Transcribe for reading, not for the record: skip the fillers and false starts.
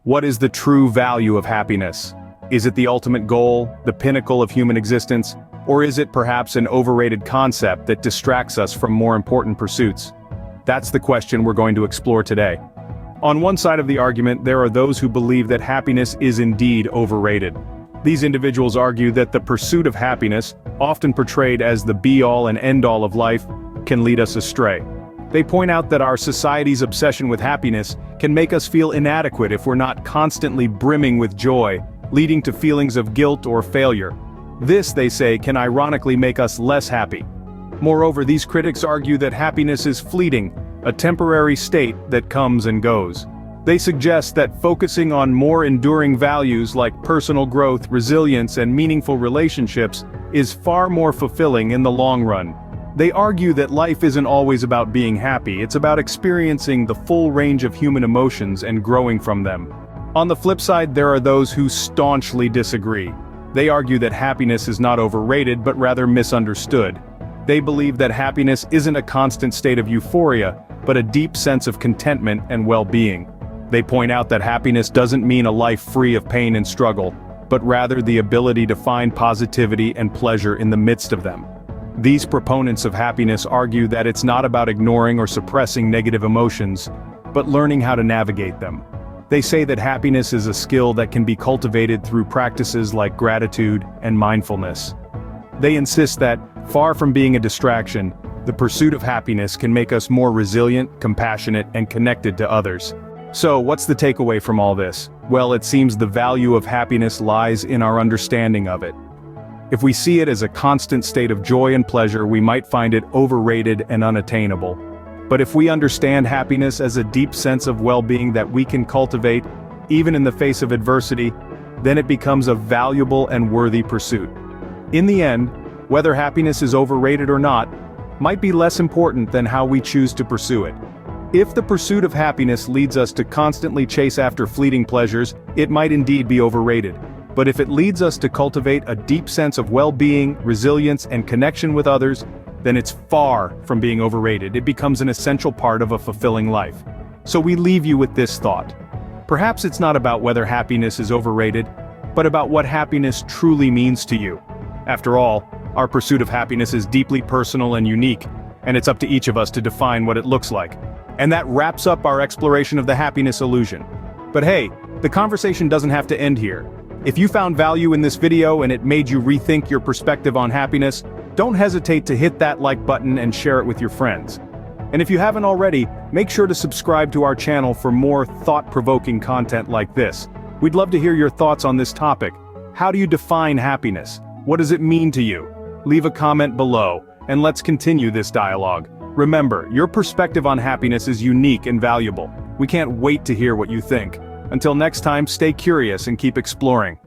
What is the true value of happiness? Is it the ultimate goal, the pinnacle of human existence, or is it perhaps an overrated concept that distracts us from more important pursuits? That's the question we're going to explore today. On one side of the argument, there are those who believe that happiness is indeed overrated. These individuals argue that the pursuit of happiness, often portrayed as the be-all and end-all of life, can lead us astray. They point out that our society's obsession with happiness can make us feel inadequate if we're not constantly brimming with joy, leading to feelings of guilt or failure. This, they say, can ironically make us less happy. Moreover, these critics argue that happiness is fleeting, a temporary state that comes and goes. They suggest that focusing on more enduring values like personal growth, resilience, and meaningful relationships is far more fulfilling in the long run. They argue that life isn't always about being happy, it's about experiencing the full range of human emotions and growing from them. On the flip side, there are those who staunchly disagree. They argue that happiness is not overrated but rather misunderstood. They believe that happiness isn't a constant state of euphoria, but a deep sense of contentment and well-being. They point out that happiness doesn't mean a life free of pain and struggle, but rather the ability to find positivity and pleasure in the midst of them. These proponents of happiness argue that it's not about ignoring or suppressing negative emotions, but learning how to navigate them. They say that happiness is a skill that can be cultivated through practices like gratitude and mindfulness. They insist that, far from being a distraction, the pursuit of happiness can make us more resilient, compassionate, and connected to others. So, what's the takeaway from all this? Well, it seems the value of happiness lies in our understanding of it. If we see it as a constant state of joy and pleasure, we might find it overrated and unattainable. But if we understand happiness as a deep sense of well-being that we can cultivate, even in the face of adversity, then it becomes a valuable and worthy pursuit. In the end, whether happiness is overrated or not, might be less important than how we choose to pursue it. If the pursuit of happiness leads us to constantly chase after fleeting pleasures, it might indeed be overrated. But if it leads us to cultivate a deep sense of well-being, resilience, and connection with others, then it's far from being overrated. It becomes an essential part of a fulfilling life. So we leave you with this thought. Perhaps it's not about whether happiness is overrated, but about what happiness truly means to you. After all, our pursuit of happiness is deeply personal and unique, and it's up to each of us to define what it looks like. And that wraps up our exploration of the happiness illusion. But hey, the conversation doesn't have to end here. If you found value in this video and it made you rethink your perspective on happiness, don't hesitate to hit that like button and share it with your friends. And if you haven't already, make sure to subscribe to our channel for more thought-provoking content like this. We'd love to hear your thoughts on this topic. How do you define happiness? What does it mean to you? Leave a comment below, and let's continue this dialogue. Remember, your perspective on happiness is unique and valuable. We can't wait to hear what you think. Until next time, stay curious and keep exploring.